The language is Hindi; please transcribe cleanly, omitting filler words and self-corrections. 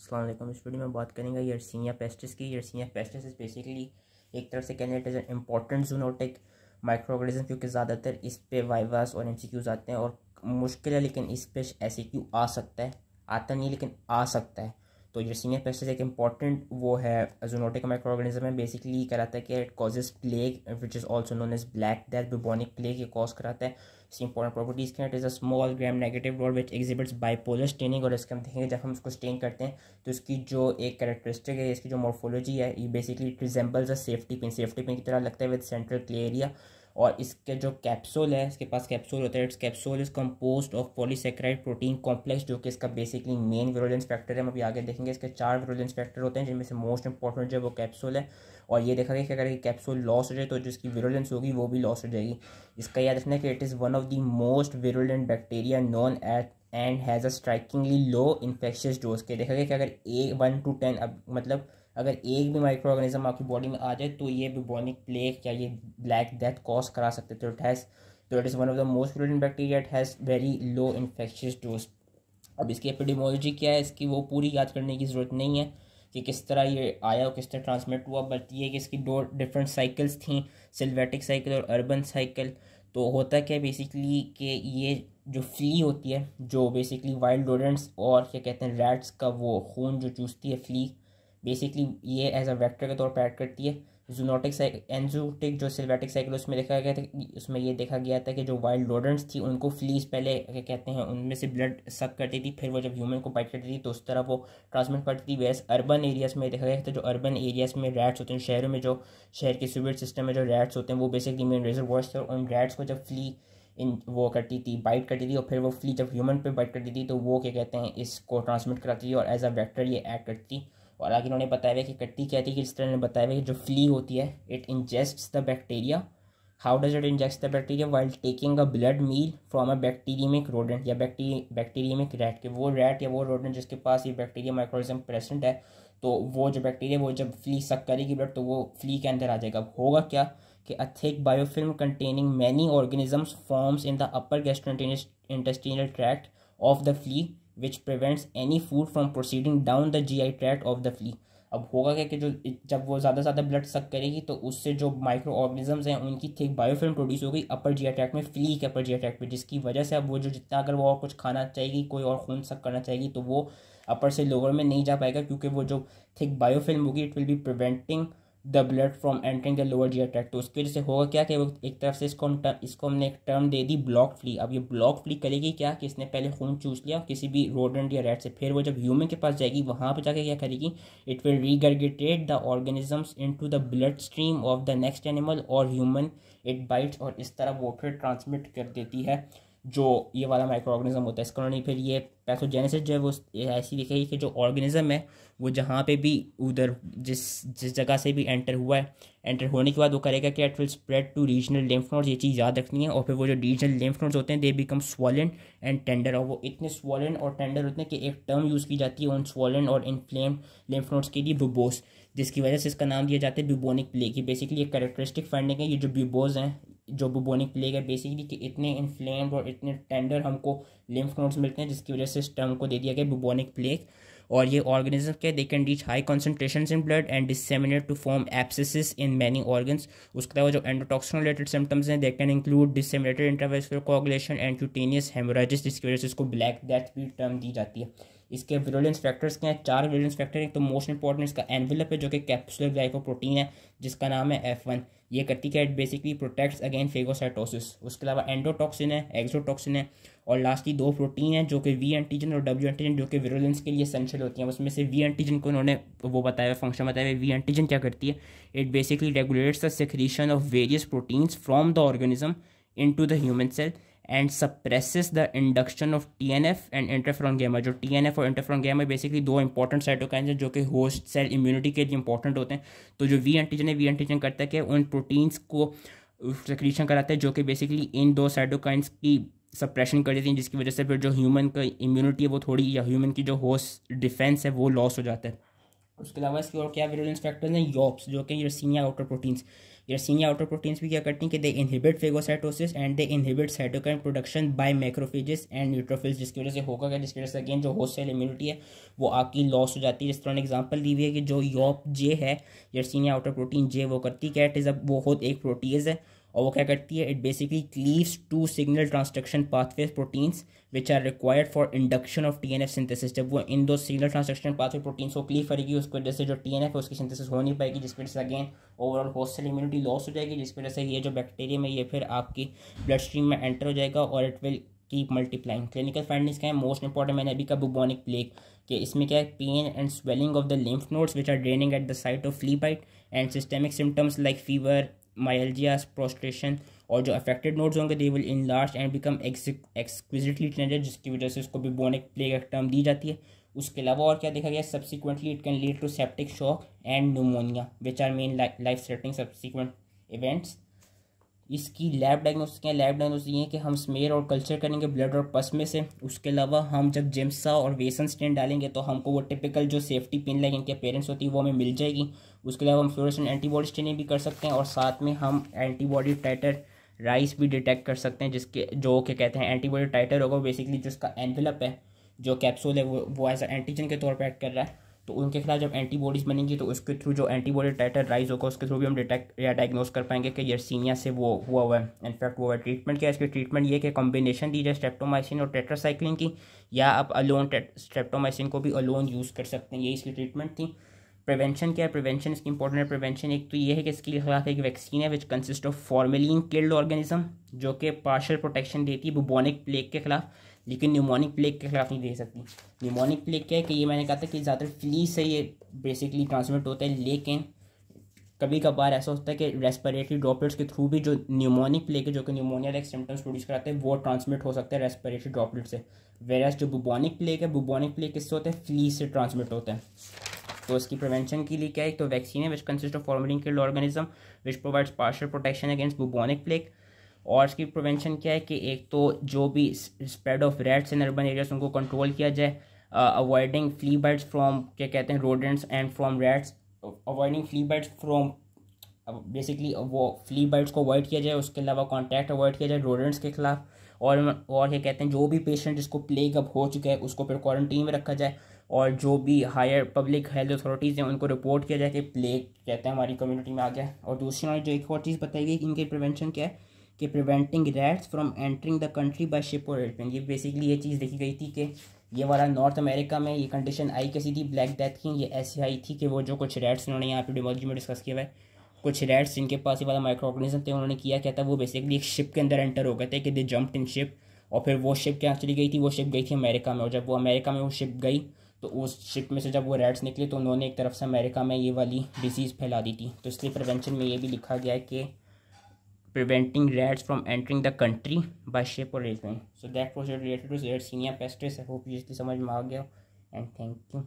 अस्सलाम वालेकुम। इस वीडियो में बात करेंगे यर्सिनिया पेस्टिस की। यर्सिनिया पेस्टिस इज़ बेसिकली एक तरफ से कहने it is an important zoonotic micro organism, क्योंकि ज़्यादातर इस पे वाइवास और एमसीक्यूज आते हैं और मुश्किल है, लेकिन इस पे एसईक्यू आ सकता है, आता नहीं लेकिन आ सकता है। तो यर्सिनिया पेस्टिस एक इम्पॉर्टेंट वो है जूनोटिक माइक्रो ऑर्गेनिज्म है। बेसिकली कराता है कि it causes plague which is also known as black death, bubonic plague ये कॉज कराता है। इसकी इंपॉर्टेंट प्रॉपर्टीज़ क्या है? It is a small gram negative rod which exhibits bipolar staining. और इसके हम देखेंगे जब हम इसको स्टेन करते हैं तो इसकी जो एक कैरेक्टरिस्टिक है, इसकी जो मॉर्फोलॉजी है, ये basically it resembles a safety pin की तरह लगता है विद सेंट्रल क्ले एरिया। और इसके जो कैप्सूल है, इसके पास कैप्सूल होता है। It's capsule is composed of polysaccharide protein complex, जो कि इसका बेसिकली मेन विरुलेंस फैक्टर है। हम अभी आगे देखेंगे इसके 4 विरुलेंस फैक्टर होते हैं, जिनमें से मोस्ट इंपॉर्टेंट जो वो कैप्सूल है। और ये देखा गया कि अगर ये कैप्सूल लॉस हो जाए तो जिसकी विरुलेंस होगी वो भी लॉस हो जाएगी। इसका याद रखना है कि it is one of the most virulent bacteria known at and has a strikingly low infectious dose. के देखा गया कि अगर 1 to 10 अब मतलब अगर एक भी माइक्रो ऑर्गेनिज्म आपकी बॉडी में आ जाए तो ये बुबोनिक प्लेग या ये ब्लैक डेथ कॉज करा सकते हैं। तो it is one of the most virulent bacteria, it has very low infectious dose. अब इसकी एपिडेमोलॉजी क्या है, इसकी वो पूरी याद करने की ज़रूरत नहीं है कि किस तरह ये आया और किस तरह ट्रांसमिट हुआ, बट ये कि इसकी 2 डिफरेंट साइकिल्स थी, सिल्वेटिक साइकिल और अर्बन साइकिल। तो होता क्या है बेसिकली कि ये जो फ्ली होती है, जो बेसिकली वाइल्ड रोडेंट्स और क्या कहते हैं रैट्स का वो खून जो चूसती है फ्ली, बेसिकली ये एज अ वेक्टर के तौर पर ऐड करती है। जूनोटिक एंजूटिक जो सिल्वेटिक साइकिल उसमें देखा गया था, उसमें ये देखा गया था कि जो वाइल्ड रोडेंट्स थी उनको फ्लीज पहले क्या कहते हैं उनमें से ब्लड सक करती थी, फिर वो जब ह्यूमन को बाइट करती थी तो उस तरह वो ट्रांसमिट करती थी। वैसे अर्बन एरियाज में देखा गया था, जो अर्बन एरियाज में रैट्स होते हैं, शहरों में जो शहर के सीवेज सिस्टम में जो रैट्स होते हैं वो बेसिकली मेन रिजर्वॉयर्स थे। और उन रैट्स को जब फ्ली इन वो करती थी, बाइट करती थी, और फिर वो फ्ली जब ह्यूमन पे बाइट करती थी तो वो क्या कहते हैं इसको ट्रांसमिट कराती थी और एज अ वेक्टर ये एक्ट करती थी। और आगे इन्होंने बताया हुआ कि करती क्या थी कि इस तरह ने बताया हुआ कि जो फ्ली होती है it ingests the bacteria. How does it ingest the bacteria? While taking a blood meal from a bacteremic rodent या बैक्टीरियमिक रैट के वो रैट या वो रोडेंट जिसके पास ये बैक्टीरिया माइक्रोऑर्गेनिज्म प्रेजेंट है, तो वो जो बैक्टीरिया वो जब फ्ली सक करेगी ब्लड तो वो फ्ली के अंदर आ जाएगा। होगा क्या कि a thick biofilm containing many organisms forms in the upper gastrointestinal tract of the flea which prevents any food from proceeding down the GI tract of the flea। अब होगा क्या कि जो जब वो ज़्यादा से ज़्यादा ब्लड सक करेगी तो उससे जो माइक्रो ऑर्गेनिजम्स हैं उनकी थिक बायोफिल्म प्रोड्यूस हो गई अपर जीआई ट्रैक्ट में, फ्ली के अपर जीआई ट्रैक्ट में, जिसकी वजह से अब वो जो जितना अगर वो और कुछ खाना चाहेगी, कोई और खून सक करना चाहेगी, तो वो अपर से लोअर में नहीं जा पाएगा, क्योंकि वो जो थिक बायोफिल्म होगी it will be preventing the blood from entering the lower GI tract. तो उसकी वजह से होगा क्या कि वो एक तरफ से इसको हमने एक टर्म दे दी ब्लॉक फ्ली। अब ये ब्लॉक फ्ली करेगी क्या कि इसने पहले खून चूस लिया किसी भी रोडेंट या रैट से, फिर वो जब ह्यूमन के पास जाएगी वहाँ पे जाके क्या करेगी, it will regurgitate the organisms into the bloodstream of the next animal और ह्यूमन, इट बाइट्स, और इस तरह वो फिर ट्रांसमिट कर देती है जो ये वाला माइक्रो ऑर्गेनिज्म होता है। इसका उन्होंने फिर ये पैथोजेनेसिस जो है वो ऐसी दिखेगी कि जो ऑर्गेनिज्म है वो जहाँ पे भी उधर जिस जगह से भी एंटर हुआ है, एंटर होने के बाद वो करेगा कि it will spread to regional lymph nodes. ये चीज़ याद रखनी है। और फिर वो जो रीजनल लिम्फ नोड्स होते हैं they become swollen and tender, और वो इतने स्वॉलन और टेंडर होते हैं कि एक टर्म यूज़ की जाती है उन स्वॉलन और इन्फ्लेम्ड लिम्फ नोड्स के लिए, बुबोस, जिसकी वजह से इसका नाम दिया जाता है बुबोनिक प्लेग। ये बेसिकली एक कैरेक्टरिस्टिक फाइंडिंग है, ये जो बुबोज हैं, जो बुबोनिक प्लेग है बेसिकली कि इतने इन्फ्लेम्ड और इतने टेंडर हमको लिम्फ नोड्स मिलते हैं, जिसकी वजह से इस टर्म को दे दिया गया बुबोनिक प्लेग। और ये ऑर्गेनिज्म के they can reach high concentrations in blood and disseminate to form abscesses in many organs. उसके अलावा जो एंडोटॉक्सिन रिलेटेड सिम्टम्स हैं they can include disseminated intravascular coagulation and cutaneous haemorrhages, जिसकी वजह से इसको ब्लैक डेथ भी टर्म दी जाती है। इसके विरुलेंस फैक्टर्स क्या हैं? 4 विरुलेंस फैक्टर हैं। तो मोस्ट इंपॉर्टेंट इसका एनवेलप है जो कि कैप्सुलर ग्लाइकोप्रोटीन है, जिसका नाम है F1। ये करती क्या, it basically protects against phagocytosis. उसके अलावा एंडोटॉक्सिन है, एक्सोटॉक्सिन है, और लास्टली 2 प्रोटीन हैं जो कि वी एंटीजन और डब्ल्यू एंटीजन, जो कि विरुलेंस के लिए एसेंशियल होती हैं। उसमें से वी एंटीजन को उन्होंने वो बताया हुआ फंक्शन बताया हुआ। वी एंटीजन क्या करती है, it basically regulates the secretion of various proteins from the organism into the human cell and suppresses the induction of TNF and interferon gamma. जो TNF और interferon gamma basically 2 important cytokines हैं जो कि होस्ट सेल इम्यूनिटी के लिए इंपॉर्टेंट होते हैं। तो जो वी एंटीजन है, वी एंटीजन करता है कि उन प्रोटीन्स को सेक्रीशन कराता है जो कि बेसिकली इन 2 साइटोकाइंस की सप्रेशन कर देती हैं, जिसकी वजह से फिर जो ह्यूमन का इम्यूनिटी है वो थोड़ी, या ह्यूमन की जो होस्ट डिफेंस है वो लॉस हो जाता है। उसके अलावा इसकी और क्या विरुलेंस फैक्टर्स हैं, योप्स जो कि Yersinia outer proteins. Yersinia outer proteins भी क्या करती हैं कि they inhibit phagocytosis and they inhibit cytokine production by macrophages and neutrophils, जिसकी वजह से होगा क्या, जिसकी वजह से अगेन जो होस्ट सेल इम्यूनिटी है वो आपकी लॉस हो जाती है। जिस तरह ने एग्जांपल दी हुई है कि जो यॉप जे है यर्सीनिया आउटर प्रोटीन जे, वो करती क्या, इट इज़ वो खुद एक प्रोटीज है और वो क्या करती है, it basically cleaves two signal transduction pathways proteins which are required for induction of TNF synthesis. जब वो इन दो सिग्नल ट्रांसडक्शन पाथवे प्रोटीन्स को क्लीव करेगी उसकी वजह से जो टीएनएफ है उसकी सिंथेसिस हो नहीं पाएगी, जिसकी वजह से again overall host cell immunity loss हो जाएगी, जिसकी वजह से ये जो बैक्टीरियम है ये फिर आपकी ब्लड स्ट्रीम में एंटर हो जाएगा और it will keep multiplying. Clinical findings क्या है, मोस्ट इंपॉर्टेंट मैंने अभी का बुबोनिक प्लेग कि इसमें क्या है, pain and swelling of the lymph nodes which are draining at the site of flea bite and systemic symptoms like fever, myalgia, prostration, और जो अफेक्टेड नोड्स होंगे they will enlarge and become exquisitely tender, जिसकी वजह से उसको बुबोनिक प्लेग एक टर्म दी जाती है। उसके अलावा और क्या देखा गया, subsequently it can lead to septic shock and pneumonia which are main life threatening subsequent events. इसकी लैब डायग्नोसिस क्या है, लैब डायग्नोसिस ये है कि हम स्मेयर और कल्चर करेंगे ब्लड और पस में से। उसके अलावा हम जब जिम्सा और वेसन स्टेन डालेंगे तो हमको वो टिपिकल जो सेफ्टी पिन लाइक इनके पेरेंट्स होती है वो हमें मिल जाएगी। उसके अलावा हम फ्लोरेसेंट एंटीबॉडी स्टेनिंग भी कर सकते हैं और साथ में हम एंटीबॉडी टाइटर राइस भी डिटेक्ट कर सकते हैं, जिसके जो क्या कहते हैं एंटीबॉडी टाइटर होगा, बेसिकली जिसका एनवेलप है जो कैप्सूल है वो एज एंटीजन के तौर पर एक्ट कर रहा है। तो उनके खिलाफ जब एंटीबॉडीज़ बनेंगी तो उसके थ्रू जो एंटीबॉडी टाइटर राइज होगा उसके थ्रू भी हम डिटेक्ट या डायग्नोस कर पाएंगे कि यर्सीनिया से वो हुआ है, इनफैक्ट हुआ है। ट्रीटमेंट क्या है, इसकी ट्रीटमेंट ये कि कॉम्बिनेशन दी जाए स्ट्रेप्टोमाइसिन और टेट्रासाइक्लिन की, या आप अलोन स्ट्रेप्टोमाइसिन को भी अलोन यूज़ कर सकते हैं। ये इसकी ट्रीटमेंट थी। प्रिवेंशन क्या है, प्रिवेंशन इसकी इंपॉर्टेंट है। प्रिवेंशन एक तो ये है कि इसके खिलाफ एक वैक्सीन है which consist of formalin killed organism जो कि पार्शियल प्रोटेक्शन देती है बुबोनिक प्लेग के खिलाफ, लेकिन न्यूमोनिक प्लेग के खिलाफ नहीं दे सकती। न्यूमोनिक प्लेग क्या है कि ये मैंने कहा था कि ज़्यादातर फ्ली से ये बेसिकली ट्रांसमिट होता है, लेकिन कभी कभार ऐसा होता है कि रेस्पिरेटरी ड्रॉपलेट्स के थ्रू भी जो न्यूमोनिक प्लेग है जो कि न्यूमोनिया लाइक सिम्टम्स प्रोड्यूस कराते हैं वो ट्रांसमिट हो सकता है रेस्पिरेटरी ड्रॉपलेट से। वेरास जो बुबोनिक प्लेग है, बुबोनिक प्लेग किससे होता है, फ्ली से ट्रांसमिट होता है। तो इसकी प्रिवेंशन के लिए क्या है, तो वैक्सीन है which consist of formalin killed organism which provides partial protection against bubonic plague. और इसकी प्रिवेंशन क्या है कि एक तो जो भी spread of rats in urban areas उनको कंट्रोल किया जाए, अवॉइडिंग फ्ली बाइट्स फ्रॉम क्या कहते हैं rodents and from rats, avoiding flea bites from basically वो फ्ली बाइट्स को अवॉइड किया जाए। उसके अलावा कॉन्टैक्ट अवॉइड किया जाए रोडेंट्स के खिलाफ। और क्या कहते हैं जो भी पेशेंट जिसको प्लेग अब हो चुका है उसको फिर क्वारंटीन में रखा जाए, और जो भी हायर पब्लिक हेल्थ अथॉरिटीज़ हैं उनको रिपोर्ट किया जाए कि प्लेग कहते हैं हमारी कम्युनिटी में आ गया। और दूसरी उन्होंने जो एक और चीज़ बताई गई इनके प्रिवेंशन क्या है कि preventing rats from entering the country by ship और एयरप्लेन। ये बेसिकली ये चीज़ देखी गई थी कि ये वाला नॉर्थ अमेरिका में ये कंडीशन आई कैसी थी ब्लैक डेथ की, ये ऐसी आई थी कि वो जो कुछ रैट्स उन्होंने यहाँ पे एपिडेमियोलॉजी में डिस्कस किया हुआ है, कुछ रैट्स जिनके पास ये वाला माइक्रो ऑर्गेनिज्म थे उन्होंने किया क्या था, वो बेसिकली एक शिप के अंदर एंटर हो गए थे कि दे जम्प्ड इन शिप, और फिर वो शिप क्या चली गई थी, वो शिप गई थी अमेरिका में। और जब वो अमेरिका में वो शिप गई तो उस शिप में से जब वो रैट्स निकले तो उन्होंने एक तरफ से अमेरिका में ये वाली डिसीज़ फैला दी थी। तो इसलिए प्रिवेंशन में ये भी लिखा गया है कि preventing rats from entering the country by ship or airplane. So that was related to Yersinia pestis. I hope you इसलिए समझ में आ गया, and thank you.